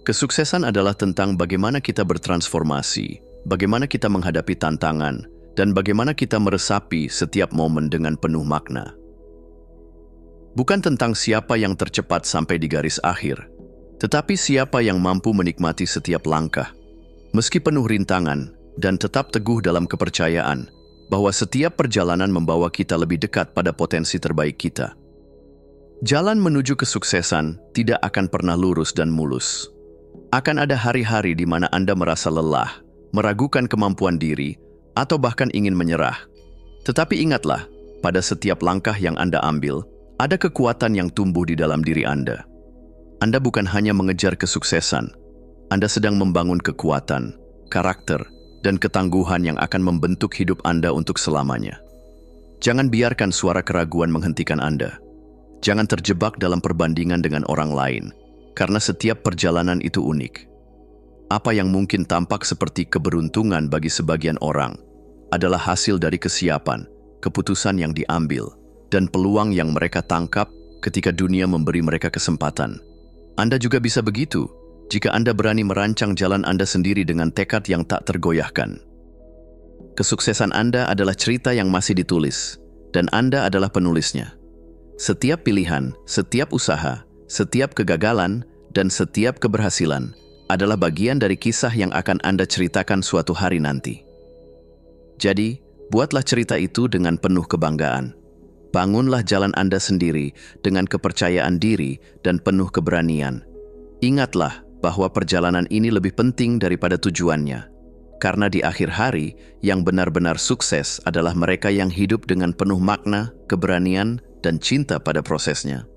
Kesuksesan adalah tentang bagaimana kita bertransformasi, bagaimana kita menghadapi tantangan, dan bagaimana kita meresapi setiap momen dengan penuh makna. Bukan tentang siapa yang tercepat sampai di garis akhir, tetapi siapa yang mampu menikmati setiap langkah, meski penuh rintangan, dan tetap teguh dalam kepercayaan bahwa setiap perjalanan membawa kita lebih dekat pada potensi terbaik kita. Jalan menuju kesuksesan tidak akan pernah lurus dan mulus. Akan ada hari-hari di mana Anda merasa lelah, meragukan kemampuan diri, atau bahkan ingin menyerah. Tetapi ingatlah, pada setiap langkah yang Anda ambil, ada kekuatan yang tumbuh di dalam diri Anda. Anda bukan hanya mengejar kesuksesan, Anda sedang membangun kekuatan, karakter, dan ketangguhan yang akan membentuk hidup Anda untuk selamanya. Jangan biarkan suara keraguan menghentikan Anda. Jangan terjebak dalam perbandingan dengan orang lain, karena setiap perjalanan itu unik. Apa yang mungkin tampak seperti keberuntungan bagi sebagian orang adalah hasil dari kesiapan, keputusan yang diambil, dan peluang yang mereka tangkap ketika dunia memberi mereka kesempatan. Anda juga bisa begitu jika Anda berani merancang jalan Anda sendiri dengan tekad yang tak tergoyahkan. Kesuksesan Anda adalah cerita yang masih ditulis, dan Anda adalah penulisnya. Setiap pilihan, setiap usaha, setiap kegagalan, dan setiap keberhasilan adalah bagian dari kisah yang akan Anda ceritakan suatu hari nanti. Jadi, Buatlah cerita itu dengan penuh kebanggaan. Bangunlah jalan Anda sendiri dengan kepercayaan diri dan penuh keberanian. Ingatlah bahwa perjalanan ini lebih penting daripada tujuannya. Karena di akhir hari, yang benar-benar sukses adalah mereka yang hidup dengan penuh makna, keberanian, dan cinta pada prosesnya.